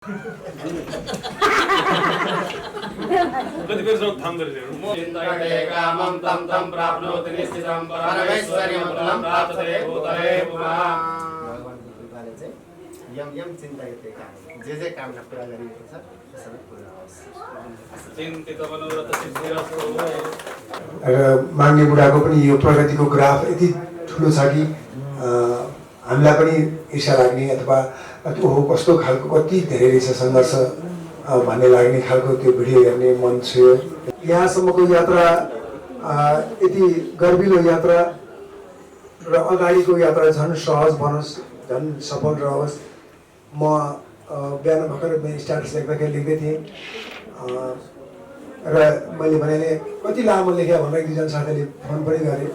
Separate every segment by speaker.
Speaker 1: कति बेर सम्म थाम गरेर
Speaker 2: चिन्तयते कामं तं तं प्राप्नोति निश्चितं परमैश्वर्यमतुलं प्राप्यते भूतले पुमा। भगवान कृपाले चाहिँ यम चिन्तयते काम जे कामना पुरा गरिएको छ सबै पुरा होस्। चिन्तित मनोरथ सिद्धिरस्तु।
Speaker 3: र माग्ने बुढाको पनि यो प्रगतिको ग्राफ यति ठुलो छ कि हामीलाई पनि ईर्ष्या लाग्ने अथवा ओहो कस्तो खालको कति धेरै रहेछ सङ्घर्ष भन्ने लाग्ने खालको त्यो भिडियो हेर्ने मन छुयो। यहाँसम्मको यात्रा यति गर्विलो यात्रा र अगाडिको यात्रा झन् सहज बनोस्, झन् सफल रहोस्। म बिहान भर्खर मेरो स्ट्याटस लेख्दाखेरि लेख्दै थिएँ र मैले भने कति लामो लेखेँ भनेर एक दुईजना साथीले फोन पनि गरे।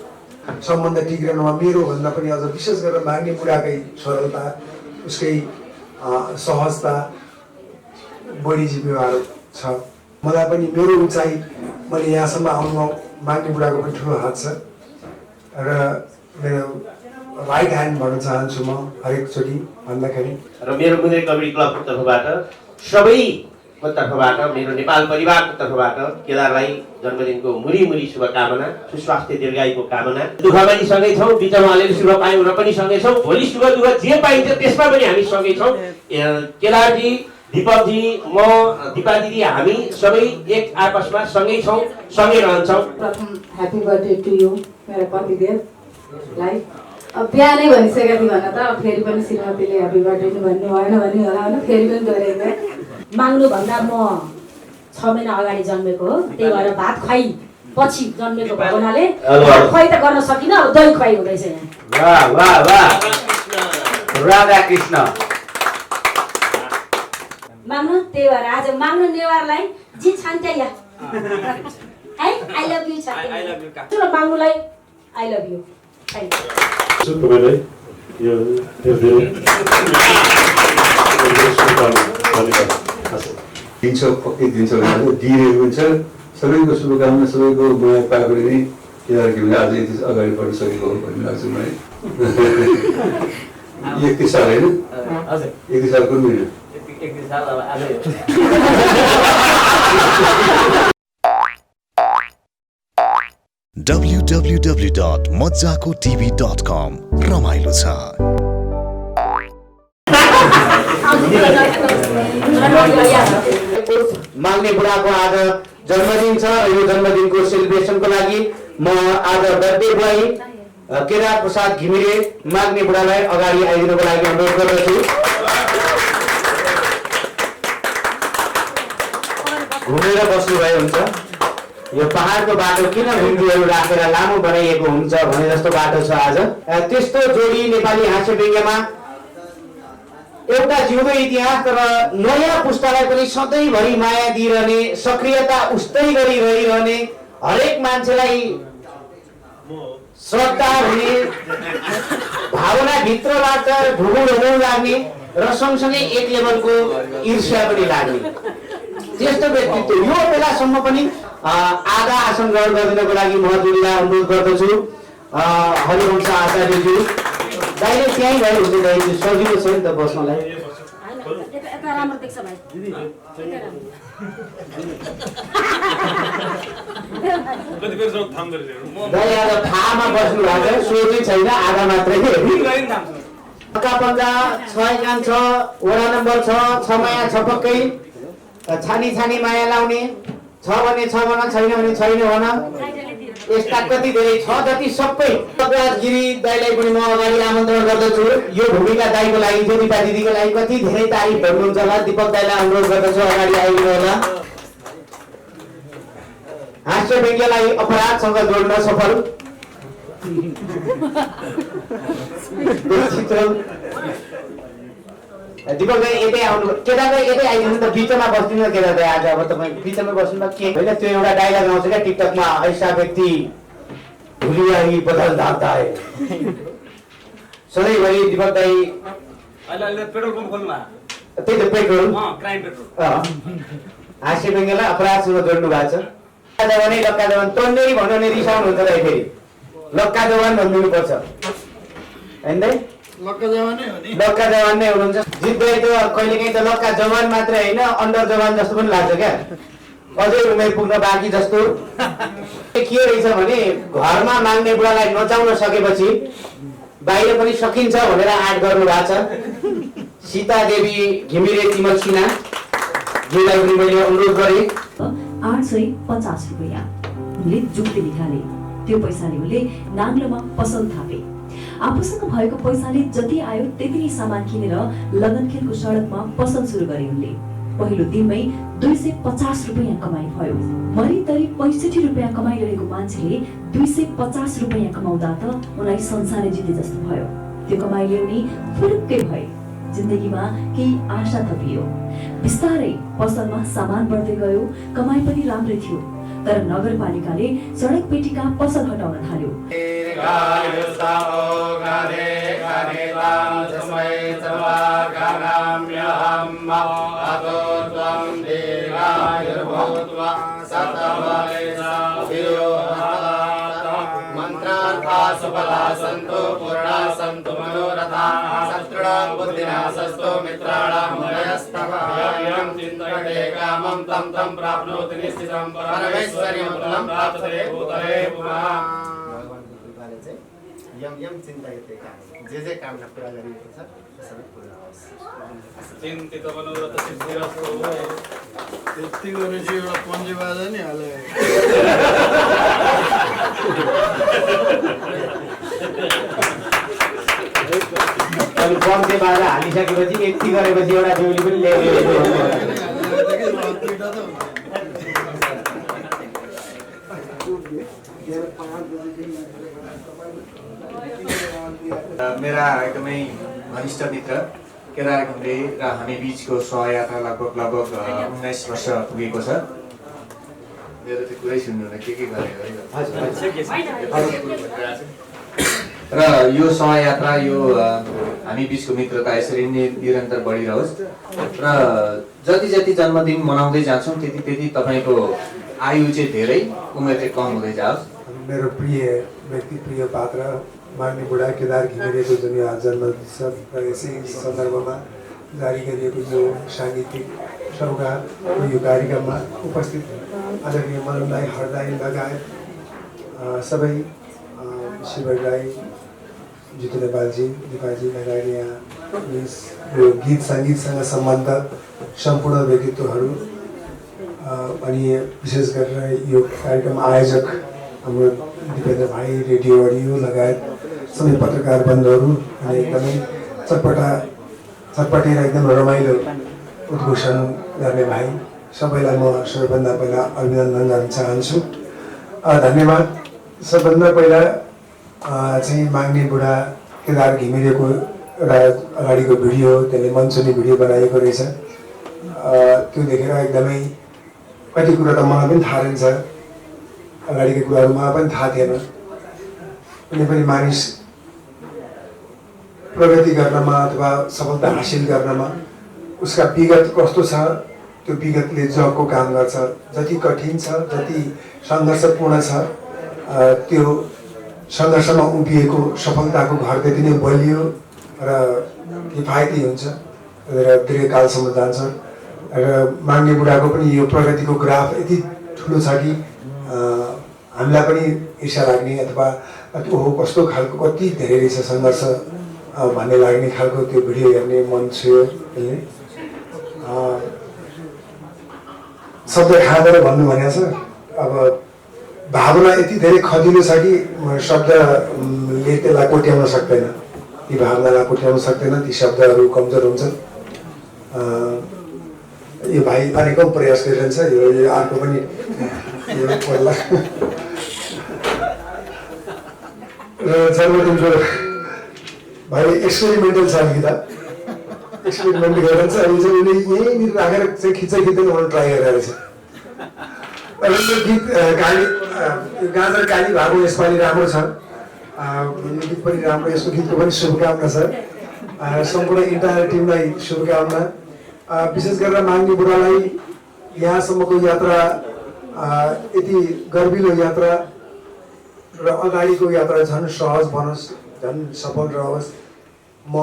Speaker 3: सम्बन्ध टिक्रेनमा मेरो भन्दा पनि अझ विशेष गरेर माग्ने बुढाकै सरलता, उसकै सहजता, बढी जिम्मेवार छ। मलाई पनि मेरो उचाइ मैले यहाँसम्म आउनु माग्ने बुढाको पनि ठुलो हात छ र मेरो राइट ह्यान्ड भन्न चाहन्छु म हरेकचोटि भन्दाखेरि।
Speaker 4: र मेरो मुने कमेडी क्लबको तर्फबाट सबैको तर्फबाट मेरो नेपाल परिवारको तर्फबाट केदारलाई जन्मदिनको मुरी शुभकामना, सुस्वास्थ्य दीर्घायुको कामना। दुःख पनि सँगै छौँ, बिचमा अलिअलि शुभ पायौँ र पनि सँगै छौँ। भोलि सुख दुःख जे पाइन्छ त्यसमा पनि हामी सँगै छौँ। केदारजी, दीपकजी, म, दिपा दिदी हामी सबै एक आपसमा सँगै छौँ, सँगै रहन्छौँ।
Speaker 5: प्रथम ह्यापी बर्थडे टु यु मेरो पतिदेवलाई। बिहानै भनिसकेको थिएँ भन्न त फेरि पनि श्रीमतीले ह्यापी बर्थडे भन्नु भएन भने होला होइन, फेरि पनि गरेको।
Speaker 6: माग्नुभन्दा म 6 महिना अगाडि जन्मेको हो, त्यही भएर भात खुवाई पछि जन्मेको भएको हुनाले भात खुवाई त गर्न सकिनँ, अब दही खुवाई हुँदैछ यहाँ।
Speaker 4: वाह वाह वाह, राधा कृष्ण
Speaker 6: माग्नु, त्यही भएर आज माग्नु नेवारलाई जे छान्ट्या या है आई लभ यु छ। चलो माग्नुलाई I love you. Thank you
Speaker 1: तपाईँलाई यो
Speaker 7: दिन्छ, पक्कै दिन्छ भनेर दिइरहेको हुन्छ। सबैको शुभकामना, सबैको माया पाएको नै केदार घिमिरे आज यति अगाडि बढ्न सकेको हो भन्ने लाग्छ मलाई। 31 साल होइन, 31 साल कुन महिना?
Speaker 8: www.mojakotv.com रमाइलो छ।
Speaker 4: माग्ने बुढाको आज जन्मदिन छ। यो जन्मदिनको सेलिब्रेसनको लागि म आज बर्थडे बोय केदार प्रसाद घिमिरे माग्ने बुढालाई अगाडि आइदिनको लागि अनुरोध गर्दछु। घुमेर बस्नुभयो हुन्छ। यो पहाडको बाटो किन हिन्दूहरू राखेर लामो बनाइएको हुन्छ भने जस्तो बाटो छ आज। त्यस्तो जोडी नेपाली हाँस्य व्यङ्ग्यमा एउटा जिउँदो इतिहास, तर नयाँ पुस्तालाई पनि सधैँभरि माया दिइरहने, सक्रियता उस्तै गरी रहिरहने, हरेक मान्छेलाई श्रद्धा हुने, भावना भित्रबाट ढुकुर हुनु लाग्ने र सँगसँगै एक लेभलको ईर्ष्या पनि लाग्ने त्यस्तो व्यक्तित्व। यो बेलासम्म पनि आधा आसन ग्रहण गरिदिनको लागि म हजुरलाई अनुरोध गर्दछु। हरिवंश आचार्यज्यू दाइले त्यहीँ भयो हुँदै दाइज्यू सजिलो छ नि त बस्नलाई।
Speaker 6: यता राम्रो देख्छ भाइ।
Speaker 1: कति बेर सम्म थाम गरेर
Speaker 4: दाइ आज थामा बस्नु भएको छ, सोचै छैन, आधा मात्रै। पक्का पन्जा 6 कान छ, वडा नम्बर 6 माया छ पक्कै। छानी छानी माया लाउने, छ भने छ भन, छैन भने छैन भन। यस्ता कति धेरै छ जति सबै। गिरी दाइलाई पनि म अगाडि आमन्त्रण गर्दछु। यो भूमिका दाइको लागि, दिपा दिदीको लागि कति धेरै तारिफ गर्नुहुन्छ होला। दिपक दाइलाई अनुरोध गर्दछु अगाडि आइदिनु होला। हाँस्य व्यङ्ग्यलाई अपराधसँग जोड्न सफल दिपक दाइ यतै आउनु। केदार दाइ यतै आइदिनु त, बिचमा बस्दिनु केदार दाइ आज। अब तपाईँ बिचमा बस्नु के होइन, त्यो एउटा डायलग आउँछ क्या टिकटकमा, ऐसा व्यक्ति भुलिया ही बदल जाता है। सधैँभरि दिपक दाइ
Speaker 2: पेट्रोल पम्प खोल्नुमा
Speaker 4: त्यही त पेट्रोल
Speaker 2: क्राइम पेट्रोल
Speaker 4: हाँस्य व्यङ्ग्यलाई अपराधसँग जोड्नु भएको छ। भने लक्का जवान तन्नेरी भन्नु भने रिसाउनु हुन्छ दाइ, फेरि लक्का जवान भनिदिनु पर्छ होइन दाइ।
Speaker 8: लक्का जवानै हो नि
Speaker 4: लक्का जवान नै हुनुहुन्छ जित्दै त कहिलेकाहीँ त लक्का जवान मात्रै होइन अन्डर जवान जस्तो पनि लाग्छ क्या अझै उमेर पुग्न बाँकी जस्तो के रहेछ भने घरमा माग्ने बुढालाई नचाउन सकेपछि बाहिर पनि सकिन्छ भनेर आँट गर्नु भएको छ सीता देवी घिमिरे तिमल सिन्हा जीलाई पनि मैले अनुरोध गरेँ
Speaker 9: 850 रुपैयाँ उनले जुक्ति निकाले त्यो पैसाले उनले नाङ्लोमा पसल थापे आफूसँग भएको पैसाले जति आयो त्यति नै सामान किनेर लगनखेलको सडकमा पसल सुरु गरे उनले पहिलो दिनमै 250 रुपैयाँ कमाइ भयो मरितरी 65 रुपैयाँ कमाइरहेको मान्छेले 250 रुपैयाँ कमाउँदा त उनलाई संसारै जिते जस्तो भयो त्यो कमाइले उनी फुरुक्कै भए जिन्दगीमा केही आशा थपियो बिस्तारै पसलमा सामान बढ्दै गयो कमाइ पनि राम्रै थियो तर नगरपालिकाले सडक पेटीका पसल हटाउन थाल्यो
Speaker 2: सुफला सन्तु पूर्णा सन्तु मनोरथाः सत्कृणां बुद्धिनाशस्तु मित्राणां मनयस्तवयं चिन्तयते कामं तं तं प्राप्नोति निश्चितं परमेश्वर्यमतुलं प्राप्यते भूतले पुनः भगवानको कृपाले चाहिँ यम यम चिन्तयते काम जे कामना पुरा गरिएको छ सबै पुरा होस्
Speaker 1: चिन्तित मनोरथ सिद्धिरस्तु
Speaker 8: त्यति गरेपछि एउटा पन्जी बाजा नि हाले
Speaker 4: अनि पन्चे बाजा हालिसकेपछि यति गरेपछि एउटा बेहुली पनि ल्याइदिएको
Speaker 10: मेरा एकदमै घनिष्ठ मित्र केदार घिमिरे र हामी बिचको सहयात्रा लगभग 19 वर्ष पुगेको छ मेरो त कुरै सुन्नुहुन्न के गरेर र यो सहयात्रा यो हामी बिचको मित्रता यसरी नै निरन्तर बढिरहोस् र जति जति जन्मदिन मनाउँदै जान्छौँ त्यति त्यति तपाईँको आयु चाहिँ धेरै उमेर चाहिँ कम हुँदै जाओस्
Speaker 3: मेरो प्रिय व्यक्ति प्रिय पात्र मान्य बुढा केदार घिमिरेको जुन आज जन्मदिन छ र यसै सन्दर्भमा जारी गरिएको यो साङ्गीतिक सौगात यो कार्यक्रममा उपस्थित आदरणीय मनोज हरदाई लगायत सबै शिवर राई जितु नेपालजी दिपाजी लगायत यहाँ यो गीत सङ्गीतसँग सम्बन्ध सम्पूर्ण व्यक्तित्वहरू अनि विशेष गरेर यो कार्यक्रम आयोजक हाम्रो दिपेन्द्र भाइ रेडियो अडियो लगायत सबै पत्रकार बन्धुहरू अनि एकदमै चटपटेर एकदम रमाइलो उद्घोषण गर्ने भाइ सबैलाई म सबैभन्दा पहिला अभिनन्दन गर्न चाहन्छु धन्यवाद सबभन्दा पहिला चाहिँ माग्ने बुढा केदार घिमिरेको एउटा अगाडिको भिडियो त्यसले मञ्चनी भिडियो बनाएको रहेछ त्यो देखेर एकदमै कति कुरा त मलाई पनि थाहा रहेछ अगाडिको कुराहरू मलाई पनि थाहा थिएन कुनै पनि मानिस प्रगति गर्नमा अथवा सफलता हासिल गर्नमा उसका विगत कस्तो छ त्यो विगतले जगको काम गर्छ जति कठिन छ जति सङ्घर्षपूर्ण छ त्यो सङ्घर्षमा उभिएको सफलताको घर त्यति नै बलियो र किफायती हुन्छ र दीर्घकालसम्म जान्छ र माग्ने बुढाको पनि यो प्रगतिको ग्राफ यति ठुलो छ कि हामीलाई पनि ईर्ष्या लाग्ने अथवा ओहो कस्तो खालको कति धेरै रहेछ सङ्घर्ष भन्ने लाग्ने खालको त्यो भिडियो हेर्ने मन छुयो त्यसले शब्द खाँदैन भन्नु भनेको छ अब भावना यति धेरै खदिलो छ कि शब्दले त्यसलाई कोट्याउन सक्दैन ती भावनालाई कोट्याउन सक्दैन ती शब्दहरू कमजोर हुन्छन् यो भाइ अनेकौँ प्रयास गरिरहन्छ यो अर्को पनि यो पहिला र सर्वप्रथम भाइ एक्सपेरिमेन्टल छ अलिकति एक्सपेरिमेन्ट गरेर चाहिँ अहिले चाहिँ उसले यहीँनिर राखेर चाहिँ खिच्दै उनीहरू ट्राई गरेर रहेछ यो गीत गाजर काली भएको यसपालि राम्रो छ यो गीत पनि राम्रो यसको गीतको पनि शुभकामना छ सम्पूर्ण इन्टायर टिमलाई शुभकामना विशेष गरेर माग्ने बुढालाई यहाँसम्मको यात्रा यति गर्विलो यात्रा र अगाडिको यात्रा झन् सहज बनोस् झन् सफल रहोस् म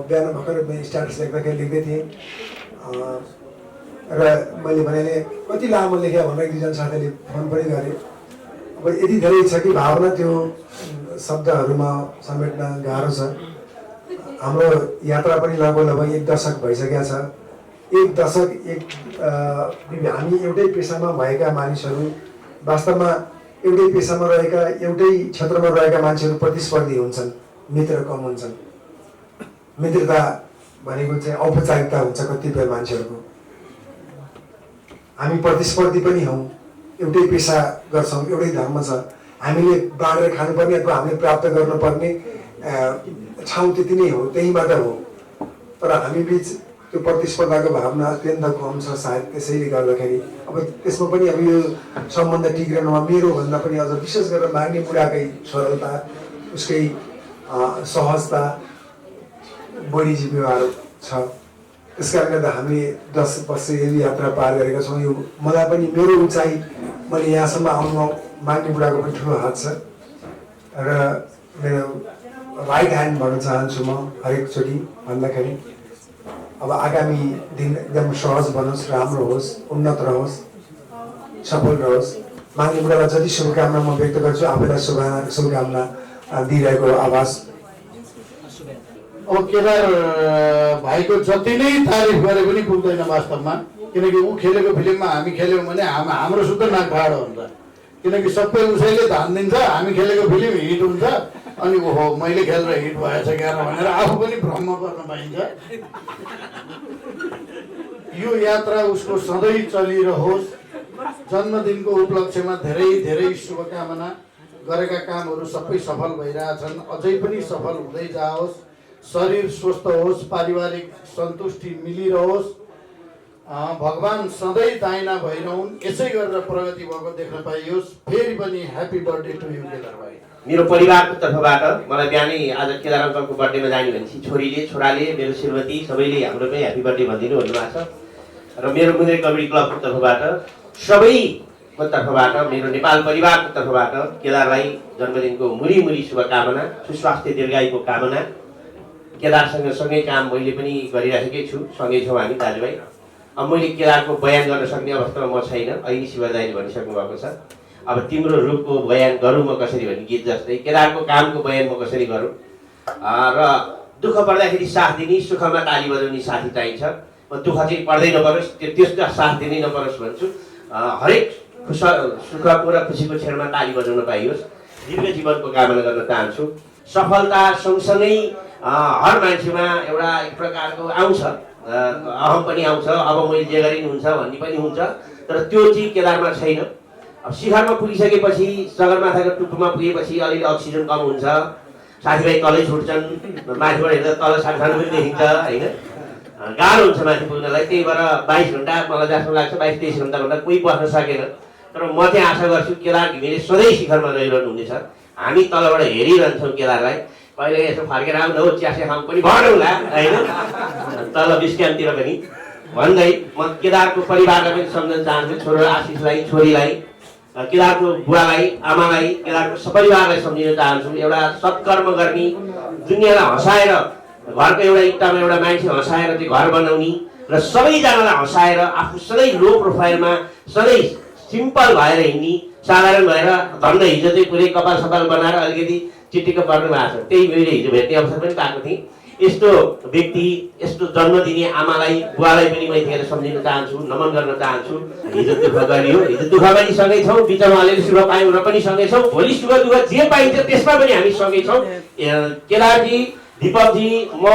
Speaker 3: बिहान भर्खर स्ट्याटस लेख्दै थिएँ र मैले भने कति लामो लेखेँ भनेर एक दुईजना साथीले फोन पनि गरे। अब यति धेरै छ कि भावना त्यो शब्दहरूमा समेट्न गाह्रो छ। हाम्रो यात्रा पनि लगभग 1 दशक भइसकेको छ। 1 दशक हामी एउटै पेसामा भएका मानिसहरू वास्तवमा एउटै पेसामा रहेका एउटै क्षेत्रमा रहेका मान्छेहरू प्रतिस्पर्धी हुन्छन्, मित्र कम हुन्छन्। मित्रता भनेको चाहिँ औपचारिकता हुन्छ कतिपय मान्छेहरूको। हामी प्रतिस्पर्धी पनि हौँ, एउटै पेसा गर्छौँ, एउटै धर्म छ। हामीले बाँडेर खानुपर्ने अथवा हामीले प्राप्त गर्नुपर्ने ठाउँ त्यति नै हो, त्यहीँबाट हो। तर हामी बिच त्यो प्रतिस्पर्धाको भावना अत्यन्त कम छ सायद। त्यसैले गर्दाखेरि अब त्यसमा पनि अब यो सम्बन्ध टिक्रेनमा मेरो भन्दा पनि अझ विशेष गरेर माग्ने बुढाकै सरलता, उसकै सहजता बढी जिम्मेवार छ। त्यस कारणले गर्दा हामीले 10 वर्ष यो यात्रा पार गरेका छौँ। यो मलाई पनि मेरो उचाइ, मैले यहाँसम्म आउनु माग्ने बुढाको पनि ठुलो हात छ र मेरो राइट ह्यान्ड भन्न चाहन्छु म हरेकचोटि भन्दाखेरि। अब आगामी दिन एकदम सहज बनोस्, राम्रो होस्, उन्नत रहोस्, सफल रहोस्। माग्ने बुढालाई जति शुभकामना म व्यक्त गर्छु, आफैलाई शुभकामना दिइरहेको आवाज।
Speaker 8: अब केदार भाइको जति नै तारिफ गरे पनि पुग्दैन वास्तवमा, किनकि ऊ खेलेको फिल्ममा हामी खेल्यौँ भने हाम्रो शुद्ध नाक भाडो हुन्छ। किनकि सबै उसैले धान दिन्छ, हामी खेलेको फिल्म हिट हुन्छ, अनि ओहो मैले खेलेर हिट भएछ क्या भनेर आफू पनि भ्रम गर्न पाइन्छ। यो यात्रा उसको सधैँ चलिरहोस्। जन्मदिनको उपलक्ष्यमा धेरै धेरै शुभकामना। गरेका कामहरू सबै सफल भइरहेछन्, अझै पनि सफल हुँदै जाओस्। शरीर स्वस्थ होस्, पारिवारिक सन्तुष्टि मिलिरहोस्, भगवान सधैँ दाइना भइरहन्, यसै गरेर प्रगति भएको देख्न पाइयोस्। फेरि पनि happy birthday to you Kedar भाइ।
Speaker 11: मेरो परिवारको तर्फबाट मलाई बिहानै आज केदार अङ्कलको बर्थडेमा जाने भनेपछि छोराले मेरो श्रीमती सबैले हाम्रोमै ह्याप्पी बर्थडे भनिदिनु भन्नुभएको छ। र मेरो मुन्द्रे कमेडी क्लबको तर्फबाट सबैको तर्फबाट मेरो नेपाल परिवारको तर्फबाट केदारलाई जन्मदिनको मुरी शुभकामना, सुस्वास्थ्य दीर्घायुको कामना। केदारसँग सँगै काम मैले पनि गरिराखेकै छु, सँगै छौँ हामी दाजुभाइ। अब मैले केदारको बयान गर्न सक्ने अवस्थामा म छैन, अहिले शिवदायले भनिसक्नु भएको छ। अब तिम्रो रूपको बयान गरौँ म कसरी भन्ने गीत जस्तै केदारको कामको बयान म कसरी गरौँ। र दुःख पर्दाखेरि साथ दिने, सुखमा ताली बजाउने साथी चाहिन्छ। म दुःख चाहिँ पर्दै नपरोस्, त्यस्तो साथ दिनै नपरोस् भन्छु। हरेक सुखको र खुसीको क्षणमा ताली बजाउन पाइयोस्। दीर्घ जीवनको कामना गर्न चाहन्छु। सफलता सँगसँगै हर मान्छेमा एउटा एक प्रकारको आउँछ, अहम पनि आउँछ, अब मैले जे गरे नि हुन्छ भन्ने पनि हुन्छ। तर त्यो चाहिँ केदारमा छैन। अब शिखरमा पुगिसकेपछि, सगरमाथाको टुप्पोमा पुगेपछि अलिअलि अक्सिजन कम हुन्छ, साथीभाइ तलै छुट्छन्, माथिबाट हेर्दा तल सानो पनि देखिन्छ होइन, गाह्रो हुन्छ माथि पुग्नलाई। त्यही भएर 22 घन्टा मलाई जस्तो लाग्छ 22-23 घन्टाभन्दा कोही बस्न सकेन। तर म चाहिँ आशा गर्छु केदार घिमिरे सधैँ शिखरमा रहिरहनु हुनेछ। हामी तलबाट हेरिरहन्छौँ केदारलाई, कहिले यसो फर्केर आउनु हो, चियासे खाउँ पनि भनौँला होइन, तल विस्क्यामतिर पनि भन्दै म केदारको परिवारलाई पनि सम्झन चाहन्छु। छोरो आशिषलाई, छोरीलाई, केदारको बुवालाई, आमालाई, केदारको सपरिवारलाई सम्झिन चाहन्छु। एउटा सत्कर्म गर्ने, दुनियाँलाई हँसाएर, घरको एउटा इट्टामा एउटा मान्छे हँसाएर चाहिँ घर बनाउने र सबैजनालाई हँसाएर आफू सधैँ लो प्रोफाइलमा सधैँ सिम्पल भएर हिँड्ने, साधारण भएर धन्दा हिजो चाहिँ पुरै कपाल सपाल बनाएर अलिकति चिटिक्क पर्नु भएको छ। त्यही मैले हिजो भेट्ने अवसर पनि पाएको थिएँ। यस्तो व्यक्ति, यस्तो जन्म दिने आमालाई, बुवालाई पनि म यतिखेर सम्झिन चाहन्छु, नमन गर्न चाहन्छु। हिजो दुःख गरियो, हिजो दुःखमा पनि सँगै छौँ, बिचमा अलिअलि सुख पायौँ र पनि सँगै छौँ। भोलि सुख दुःख जे पाइन्छ त्यसमा पनि हामी सँगै छौँ। केदारजी, दीपकजी, म,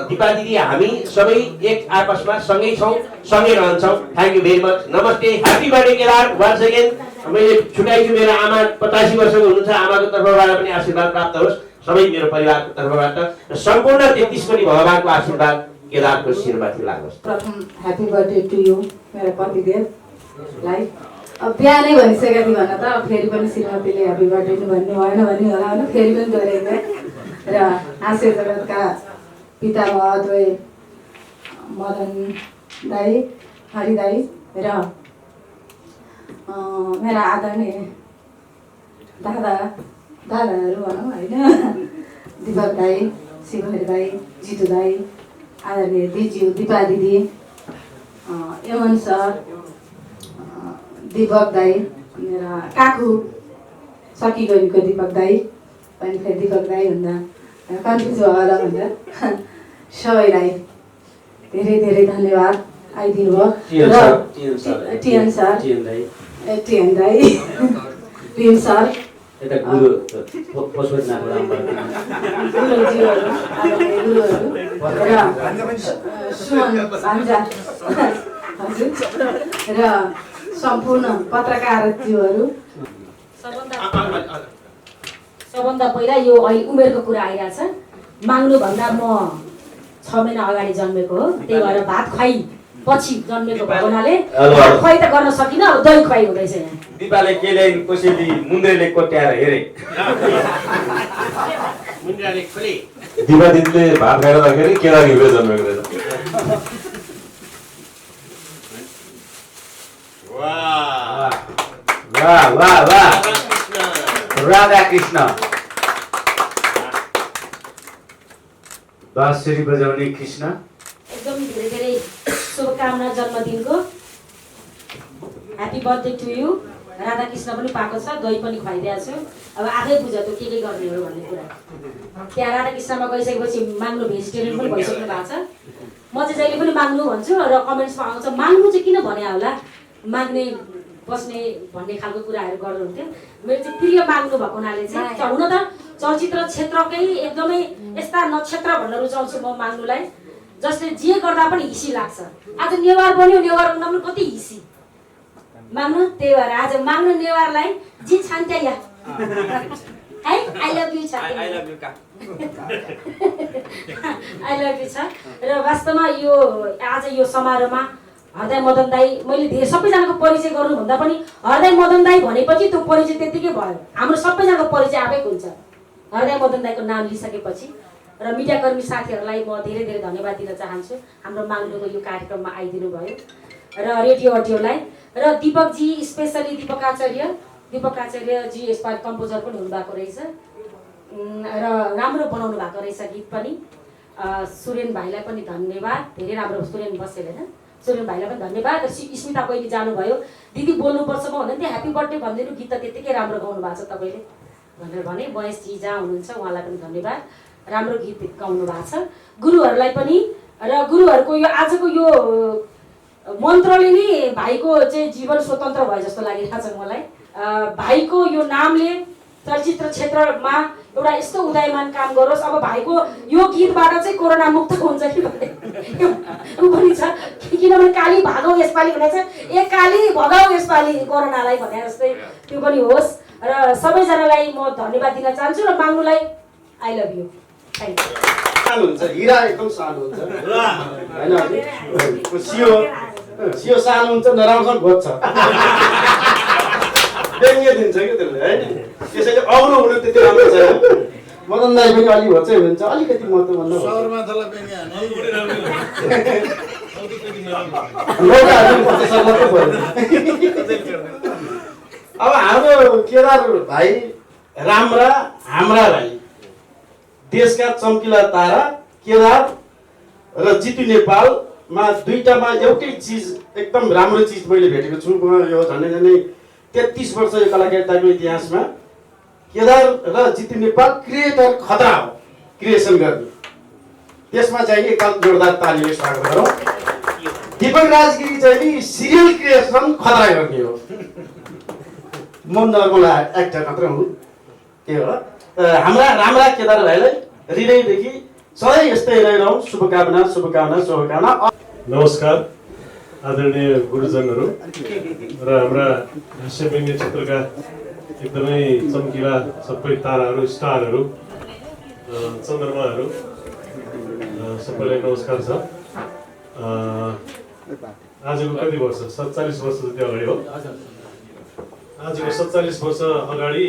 Speaker 11: दिपा दिदी, हामी सबै एक आपसमा सँगै छौँ, सँगै रहन्छौँ। Thank you very much. नमस्ते, happy birthday Kedar once again. मैले छुट्याइछु, मेरो आमा 85 वर्षको हुनुहुन्छ, आमाको तर्फबाट पनि आशीर्वाद प्राप्त होस् सबै मेरो परिवारको तर्फबाट र सम्पूर्ण 33 कोटी भगवानको आशीर्वाद केदारको शिरमाथि लागोस्।
Speaker 5: प्रथम ह्याप्पी बर्थडे टु यु मेरो पतिदेवलाई। अब बिहानै भनिसकेको थिएँ भन्न त, फेरि पनि श्रीमतीले ह्याप्पी बर्थडे भन्नु भएन भन्ने होला होइन, फेरि पनि गरेको। र हाँस्य जगतका पितामह अद्वै मदन दाई, हरि दाई र मेरा आदरणीय दादाहरू भनौँ होइन, दिपक दाई, शिवहरि दाई, जितु दाई, आदरणीय दिज्यू दिपा दिदी, यमन सर, दीपक दाई, मेरा काकु सकिगरीको दीपक दाई, अनि फेरि दीपक दाई भन्दा कन्फ्युज भयो होला भन्दा सबैलाई धेरै धेरै धन्यवाद आइदिनु भयो। टिएन सर, टिएन दाई, प्रेम सर, गुरुज्यूहरू, गुरुहरू र सुमन भान्जा हजुर र सम्पूर्ण पत्रकारज्यूहरू।
Speaker 6: सबभन्दा पहिला यो अहिले उमेरको कुरा आइरहेछ। माग्नुभन्दा म 6 महिना अगाडि जन्मेको हो, त्यही भएर भात खुवाई पछि जन्मेको भएको हुनाले भात खुवाई त गर्न सकिनँ, अब दही खुवाई हुँदैछ यहाँ।
Speaker 1: दिपाले के ल्याइन् कसैले मुन्द्रेले कोट्याएर हेरे
Speaker 12: दिपा दिदीले भात खाएर राखेर केरा घिउले जन्मेको रहेछ।
Speaker 10: वाह वाह वाह राधा कृष्ण। बाँसुरी बजाउने कृष्ण,
Speaker 6: एकदम धेरै धेरै शुभकामना जन्मदिनको। Happy birthday to you. Radha Krishna पनि पाएको छ, दही पनि खुवाइदिएको छु। अब आफै बुझ त के गर्ने हो भन्ने कुरा। त्यहाँ राधा कृष्णमा गइसकेपछि माग्नु भेजिटेरियन पनि भइसक्नु भएको छ। म चाहिँ जहिले पनि माग्नु भन्छु र कमेन्ट्समा आउँछ माग्नु चाहिँ किन भने होला, माग्ने बस्ने भन्ने खालको कुराहरू गर्नुहुन्थ्यो। मेरो चाहिँ प्रिय माग्नु भएको हुनाले चाहिँ हुन त चलचित्र क्षेत्रकै एकदमै यस्ता नक्षत्र भन्न रुचाउँछु म माग्नुलाई, जसले जे गर्दा पनि हिसी लाग्छ। आज नेवार बन्यो, नेवार हुँदा पनि कति हिसी माग्नु। त्यही भएर आज माग्नु नेवारलाई जी छान्त्या या है आई लभ यु छ, आई लभ यु छ। र वास्तवमा यो आज यो समारोहमा हृदय मदन दाई, मैले धेरै सबैजनाको परिचय गर्नुभन्दा पनि हृदय मदन दाई भनेपछि त्यो परिचय त्यतिकै भयो। हाम्रो सबैजनाको परिचय आफै हुन्छ हृदय मदन दाईको नाम लिइसकेपछि। र मिडियाकर्मी साथीहरूलाई म धेरै धेरै धन्यवाद दिन चाहन्छु, हाम्रो माग्नुको यो कार्यक्रममा आइदिनु भयो। र रेडियो अडियोलाई र दीपकजी, स्पेसली दीपक आचार्यजी यसपालि कम्पोजर पनि हुनुभएको रहेछ र राम्रो बनाउनु भएको रहेछ गीत पनि। सुरेन भाइलाई पनि धन्यवाद, धेरै राम्रो। सुरेन बसेर होइन, सुरेन भाइलाई पनि धन्यवाद। र स्मिता बहिनी जानुभयो, दिदी बोल्नुपर्छ म भन्दै थिएँ, ह्याप्पी बर्थडे भनिदिनु, गीत त त्यत्तिकै राम्रो गाउनु भएको छ तपाईँले भनेर भने। महेशजी जहाँ हुनुहुन्छ उहाँलाई पनि धन्यवाद, राम्रो गीत गाउनु भएको छ। गुरुहरूलाई पनि, र गुरुहरूको यो आजको यो मन्त्रले नै भाइको चाहिँ जीवन स्वतन्त्र भयो जस्तो लागिरहेको छ मलाई। भाइको यो नामले चलचित्र क्षेत्रमा एउटा यस्तो उदयमान काम गरोस्। अब भाइको यो गीतबाट चाहिँ कोरोना मुक्त हुन्छ कि भन्ने ऊ पनि छ, किनभने काली भागौ यसपालि भनेको छ, ए काली भगाऊ यसपालि कोरोनालाई भने जस्तै त्यो पनि होस्। र सबैजनालाई म धन्यवाद दिन चाहन्छु र माग्नुलाई I love you, thank you.
Speaker 8: सानो हुन्छ, हिरा एकदम सानो हुन्छ होइन हजुर। सियो सानो हुन्छ, नराउँछ घोज्छ, व्यङ्ग्य दिन्छ कि त्यसले होइन। त्यसैले अग्लो हुनु त्यति राम्रो छैन। मदन दाई पनि अलि होचै हुन्छ, अलिकति म त भन्दा अब हाम्रो केदार भाइ राम्रा, हाम्रा भाइ, देशका चम्किला तारा केदार र जितु नेपालमा दुईटामा एउटै चिज, एकदम राम्रो चिज मैले भेटेको छु। म यो झन्डै 33 वर्ष यो कलाकारिताको इतिहासमा केदार र जितु नेपाल क्रिएटर खतरा हो, क्रिएसन गर्ने। त्यसमा चाहिँ एकताल जोरदार तालीले स्वागत गरौँ। दीपक राजगिरी चाहिँ सिरियल क्रिएसन खतरा गर्ने हो। म नर्मल एक्टर मात्र हुँ, के हो। हाम्रा राम्रा केदार भाइलाई हृदयदेखि सधैँ यस्तै रहिरहँ, शुभकामना शुभकामना शुभकामना।
Speaker 12: नमस्कार आदरणीय गुरुजनहरू र हाम्रा हास्यव्यङ्ग्य क्षेत्रका एकदमै चम्किला सबै ताराहरू, स्टारहरू, चन्द्रमाहरू, सबैलाई नमस्कार छ। आजको कति वर्ष, 47 वर्ष जति अगाडि हो। आजको 47 वर्ष अगाडि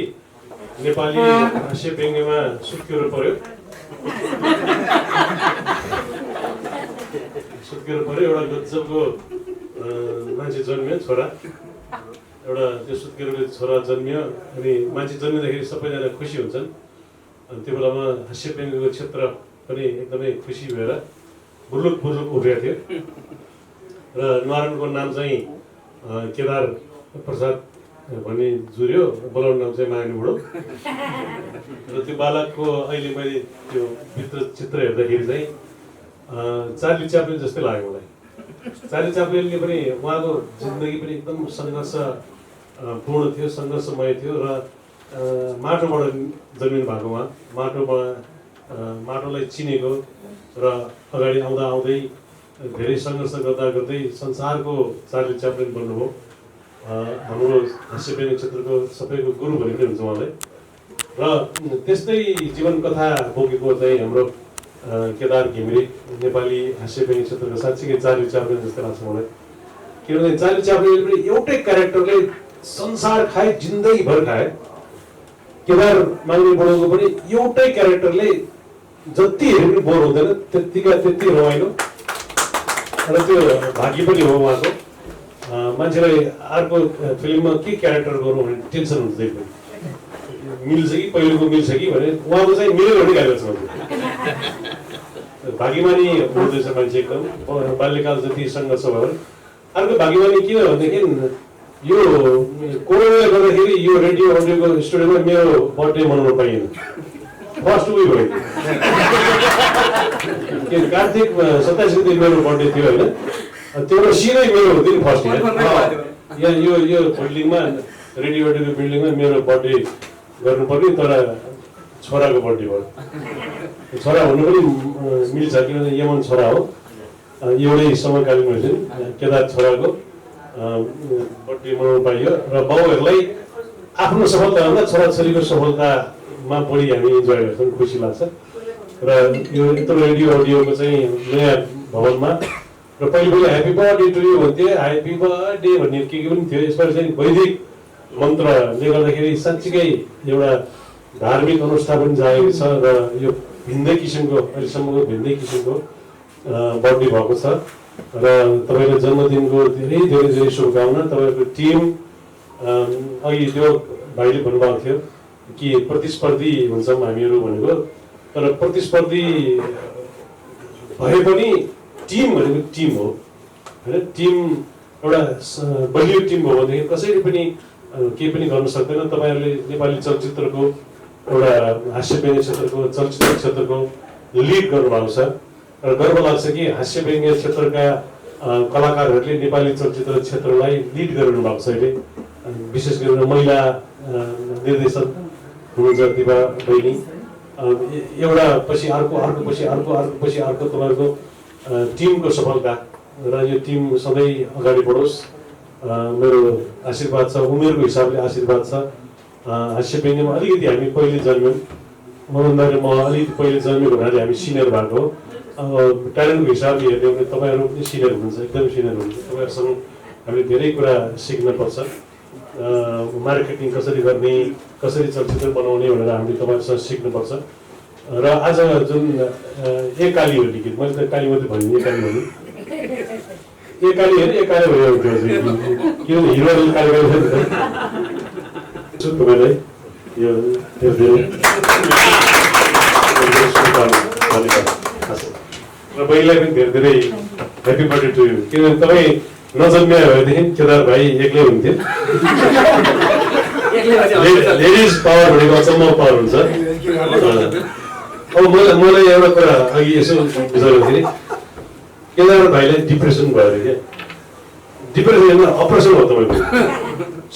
Speaker 12: नेपाली हास्यव्यङ्ग्यमा सुत्केरो पर्यो। एउटा गजबको मान्छे जन्मियो, छोरा एउटा। त्यो सुत्केरोले छोरा जन्मियो, अनि मान्छे जन्मिँदाखेरि सबैजना खुसी हुन्छन्। अनि त्यो बेलामा हास्यव्यङ्ग्यको क्षेत्र पनि एकदमै खुसी भएर बुर्लुक उभिएको थियो र नारायणको नाम चाहिँ केदार प्रसाद भन्ने जुर्यो, बोलाउने नाम चाहिँ मायानी बुढो। र त्यो बालकको अहिले मैले त्यो भित्र चित्र हेर्दाखेरि चाहिँ चार्ली च्याप्लिन जस्तै लाग्यो मलाई। चार्ली च्याप्लिनले पनि उहाँको जिन्दगी पनि एकदम सङ्घर्ष पूर्ण थियो, सङ्घर्षमय थियो र माटोबाट जन्मिनु भएको उहाँ, माटोलाई चिनेको र अगाडि आउँदा आउँदै धेरै सङ्घर्ष गर्दा गर्दै संसारको चार्ली च्याप्लिन बन्नुभयो। हाम्रो हास्यव्यङ्ग्य क्षेत्रको सबैको गुरु भनेकै हुन्छ उहाँलाई। र त्यस्तै जीवन कथा बोकेको चाहिँ हाम्रो केदार घिमिरे नेपाली हास्यव्यङ्ग्य क्षेत्रको साँच्चीकै चार्ली च्याप्लिन जस्तो लाग्छ मलाई। किनभने चार्ली च्याप्लिनले पनि एउटै क्यारेक्टरले संसार खाए, जिन्दगीभर खाए। केदार माग्ने बुढोको पनि एउटै क्यारेक्टरले जति हेरे पनि बोर हुँदैन, त्यति रमाइलो र त्यो भाग्य पनि हो उहाँको। मान्छेलाई अर्को फिल्ममा के क्यारेक्टर गरौँ भने टेन्सन हुन्छ जहिले पनि, मिल्छ कि पहिलेको मिल्छ कि भने उहाँको चाहिँ मिल्यो भने गएको छ। भाग्यमानी हुँदैछ मान्छे एकदम, बाल्यकाल जति सङ्घर्ष भयो भने। अर्को भाग्यमानी किन भनेदेखि यो कोरोनाले गर्दाखेरि यो रेडियो अडियोको स्टुडियोमा मेरो बर्थडे मनाउन पाइएन। फर्स्ट उयो भयो कार्तिक 27 दिन मेरो बर्थडे थियो होइन, त्यो सिधै मेरो दिन फर्स्ट यहाँ यो बिल्डिङमा रेडियो अडियोको बिल्डिङमा मेरो बर्थडे गर्नुपर्ने, तर छोराको बर्थडे भयो। छोरा हुनु पनि मिल्छ किनभने यमन छोरा हो, एउटै समकालीन होइन। केदार छोराको बर्थडे मनाउनु पाइयो र बाउहरूलाई आफ्नो सफलताभन्दा छोराछोरीको सफलतामा बढी हामी इन्जोय गर्छौँ, खुसी लाग्छ। र यो यत्रो रेडियो अडियोको चाहिँ नयाँ भवनमा र पहिले ह्याप्पी बर्थडे टु यु भन्थ्यो, ह्याप्पी बर्थडे भन्ने के पनि थियो। यसबाट चाहिँ वैदिक मन्त्रले गर्दाखेरि साँच्चीकै एउटा धार्मिक अनुष्ठान पनि जाएको छ र यो भिन्दै किसिमको अहिलेसम्मको भिन्दै किसिमको बर्थडे भएको छ। र तपाईँको जन्मदिनको धेरै धेरै धेरै शुभकामना। तपाईँको टिम अघि त्यो भाइले भन्नुभएको थियो कि प्रतिस्पर्धी हुन्छौँ हामीहरू भनेको, तर प्रतिस्पर्धी भए पनि टिम भनेको टिम हो होइन। टिम एउटा बलियो टिम हो भनेदेखि कसैले पनि केही पनि गर्न सक्दैन। तपाईँहरूले नेपाली चलचित्रको एउटा हास्यव्यङ्ग्य क्षेत्रको चलचित्र क्षेत्रको लिड गर्नुभएको छ र गर्व लाग्छ कि हास्यव्यङ्ग्य क्षेत्रका कलाकारहरूले नेपाली चलचित्र क्षेत्रलाई लिड गरिरहनु भएको छ अहिले। विशेष गरेर महिला निर्देशक हुनुहुन्छ दिपा बहिनी, एउटा पछि अर्को, अर्को पछि अर्को, अर्को पछि अर्को तपाईँको टिमको सफलता र यो टिम सधैँ अगाडि बढोस् मेरो आशीर्वाद छ। उमेरको हिसाबले आशीर्वाद छ। हास्यव्यङ्ग्यमा अलिकति हामी पहिले जन्म्यौँ, मभन्दा म अलिकति पहिले जन्मेको हुनाले हामी सिनियर भएको हो। अब ट्यालेन्टको हिसाबले हेर्ने भने तपाईँहरू पनि सिनियर हुनुहुन्छ, एकदमै सिनियर हुनुहुन्छ। तपाईँहरूसँग हामीले धेरै कुरा सिक्नुपर्छ। मार्केटिङ कसरी गर्ने, कसरी चलचित्र बनाउने भनेर हामीले तपाईँहरूसँग सिक्नुपर्छ। र आज जुन एकाली हो लिखित, मैले त काली मात्रै भने एकाली भने एकाली हेरेँ एकाली भयो किनभने हिरो काली काली तपाईँलाई यो धेरै र बहिनीलाई पनि धेरै धेरै ह्याप्पी बर्थडे टु यु। किनभने तपाईँ नजन्मिया भएदेखि केदार भाइ एक्लै हुन्थ्यो। लेडिज पावर भनेको अचम्म पावर हुन्छ। अब मलाई एउटा कुरा अघि यसो बुझाउँदाखेरि केदार भाइलाई डिप्रेसन भयो अरे क्या। डिप्रेसन अपरेसन हो तपाईँको,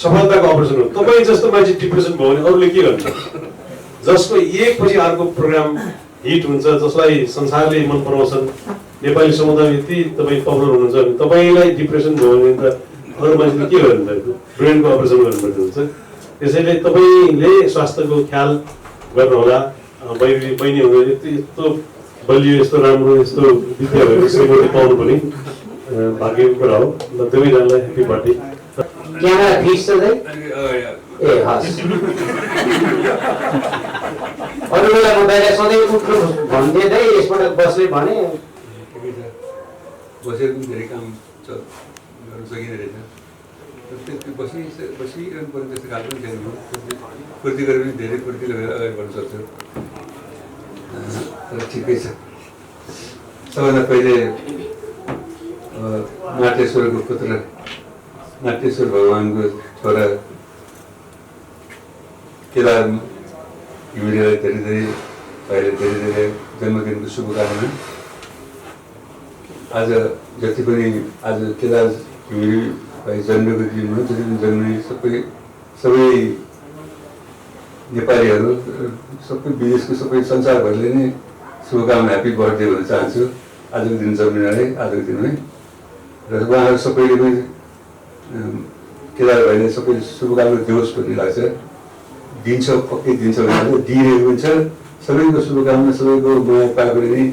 Speaker 12: सफलताको अपरेसन हो। तपाईँ जस्तो मान्छे डिप्रेसन भयो भने अरूले के गर्छ? जसको एकपछि अर्को प्रोग्राम हिट हुन्छ, जसलाई संसारले मन पराउँछन्, नेपाली समुदाय यति तपाईँ पपुलर हुनुहुन्छ भने तपाईँलाई डिप्रेसन भयो भने त अरू मान्छेले के गर्नु पर्छ? ब्रेनको अपरेसन गर्नुपर्ने हुन्छ। त्यसैले तपाईँले स्वास्थ्यको ख्याल गर्नुहोला। बहिनी हुँदैन यस्तो बलियो, यस्तो राम्रो, यस्तो विद्या भएको श्रीमती पाउनु पनि भाग्यको कुरा हो। ल दुवैजनालाई ह्याप्पी बर्थडे।
Speaker 4: क्यामेरा फिक्स छ दाइ? ए हस्। अरू बेला म दाइलाई सधैँ उठ्नु भन्थे दाइ, यसपल्ट बस्ने भने
Speaker 7: बसेर पनि धेरै काम गर्नु सकिँदो रहेछ। त्यो बसिरहनु पर्ने त्यस्तो खालको पनि छैन। पूर्ति गरेर पनि धेरै पूर्ति लगाएर अगाडि बढ्न सक्छ। र ठिकै छ। सबैभन्दा पहिले नाट्येश्वरको पुत्र नाट्येश्वर भगवानको छोरा केदार घिमिरेलाई धेरै धेरै भाइले धेरै धेरै जन्मदिनको शुभकामना। आज जति पनि आज केदार घिमिरे भाइ जन्मेको दिनमा जति पनि जन्मे सबै नेपालीहरू सबै विदेशको सबै संसारभरिले नै शुभकामना ह्याप्पी बर्थडे भन्न चाहन्छु आजको दिन जन्मिनलाई आजको दिनमै। र उहाँहरू सबैले पनि केदार भाइले सबै शुभकामना दियोस् भन्ने लाग्छ। दिन्छ पक्कै दिन्छ भनेर दिइरहेको हुन्छ। सबैको शुभकामना सबैको माया पाएको नै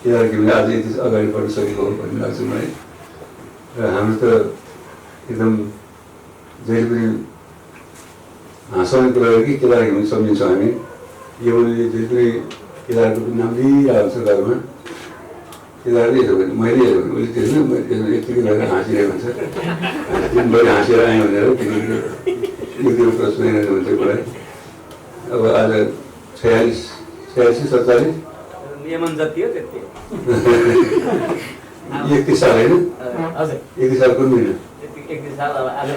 Speaker 7: केदार घिमिरे आज यति अगाडि बढ्न सकेको हो भन्ने लाग्छ मलाई। र हाम्रो त एकदम जहिले पनि हाँसाउने कुरा हो कि केदार घिमिरे सम्झिन्छौँ हामी। यो जहिले पनि केदारको पनि नाम लिइरहेको छ घरमा। केदारले हेऱ्यो भने मैले हेऱ्यो भने उसले त्यसमा मैले यतिकै भएर हाँसिरहेको हुन्छ। दिनभरि हाँसेर आएँ भनेर किनकि एक प्रश्न हुन्छ मलाई। अब आज 46 47
Speaker 1: नियमन जति हो त्यति
Speaker 7: 31 साल होइन 31 साल कुन महिना
Speaker 1: 31 साल अब आज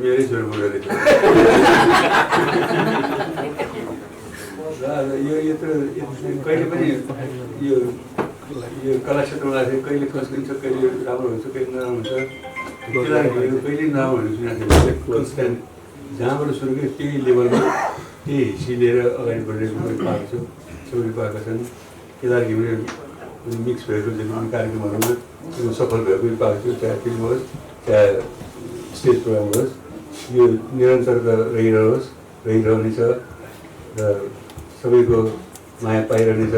Speaker 7: मेरै छोरो बोलेर यो यत्रो कहिले पनि यो कला क्षेत्रमा लाग्छ कहिले खस्किन्छ कहिले राम्रो हुन्छ कहिले नराम्रो हुन्छ। कहिले नराम्रो हुने सुनेको थिएँ कन्सटेन्ट जहाँबाट सुरु गरेँ त्यही लेभलमा त्यही हिस्सी लिएर अगाडि बढेको मैले पाएको छु। सबैले पाएका छन्। केदार घिमिरे मिक्स भएको जति पनि कार्यक्रमहरूमा सफल भएको पनि पाएको छु। चाहे फिल्म होस् चाहे स्टेज प्रोग्राम होस् यो निरन्तरता रहिरहनेछ र सबैको माया पाइरहनेछ।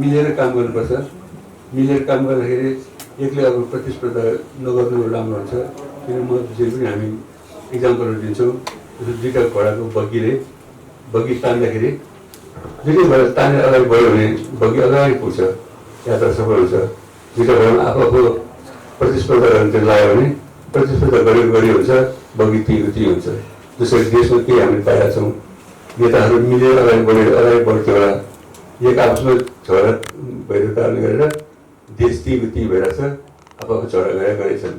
Speaker 7: मिलेर काम गर्नुपर्छ। मिलेर काम गर्दाखेरि एक्लै अब प्रतिस्पर्धा नगर्नु राम्रो हुन्छ। किन म जहिले पनि हामी इक्जाम्पलहरू दिन्छौँ। जस्तो दुईवटा घोडाको बग्गी तान्दाखेरि दुईटै घोडा तानेर अगाडि बढ्यो भने बग्गी अगाडि पुग्छ, यात्रा सफल हुन्छ। दुईवटा घोडामा आफू प्रतिस्पर्धा गर्न त्यो लाग्यो भने प्रतिस्पर्धा गरी हुन्छ, बग्गी त्यही हुन्छ। जसरी देशमा केही हामीले पाएका छौँ नेताहरू मिलेर अगाडि बढ्थ्यो होला। एक आपसमा झगडा भएको कारणले गरेर देश त्यही भइरहेछ, आफू झगडा गरेछन्।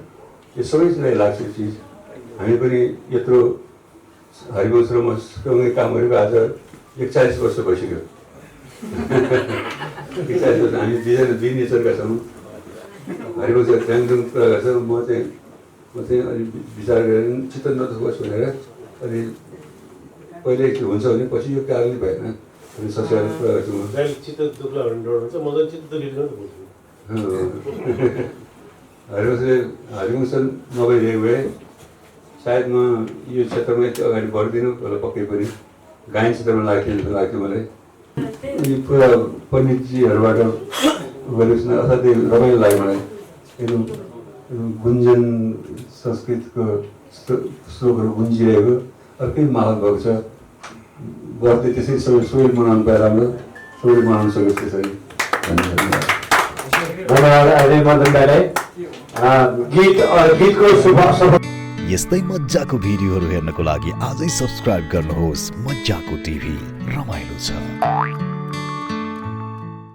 Speaker 7: यो सबैलाई लाग्छ चिज। हामी पनि यत्रो हरिवंश र म सँगै काम गरेको आज 41 वर्ष भइसक्यो। 41 वर्ष हामी दुईजना दुई नेचरका छौँ। हरिवंश ड्याङडुङ कुरा गर्छ। म चाहिँ अलि विचार गरेर चित्त नदुखोस् भनेर अनि पहिले हुन्छ भने पछि यो कारणले भएन अनि सस्याहारी कुरा गर्छु म।
Speaker 12: चित्त दुख्ला भने डर हुन्छ। म त चित्त दुखेको बोल्छु।
Speaker 7: हरिवंश नभइदिएको भए सायद म यो क्षेत्रमा यति अगाडि बढ्दिनँ होला पक्कै पनि। गायन क्षेत्रमा लाग्थ्यो जस्तो लाग्थ्यो मलाई। अनि पुरा पण्डितजीहरूबाट गरेको असाध्यै रमाइलो लाग्यो मलाई। गुन्जन संस्कृतको श्लोकहरू गुन्जिरहेको अर्कै माहौल भएको छ। बर्थडे त्यसरी सबैले मनाउनु पाए राम्रो, सबैले मनाउनु सकोस् त्यसरी।
Speaker 4: धन्यवाद अजय मदन दाइलाई। गीतको शुभ
Speaker 13: यस्तै मज्जाको भिडियोहरू हेर्नको लागि आजै सब्स्क्राइब गर्नुहोस् मज्जाको टिभी रमाइलो छ।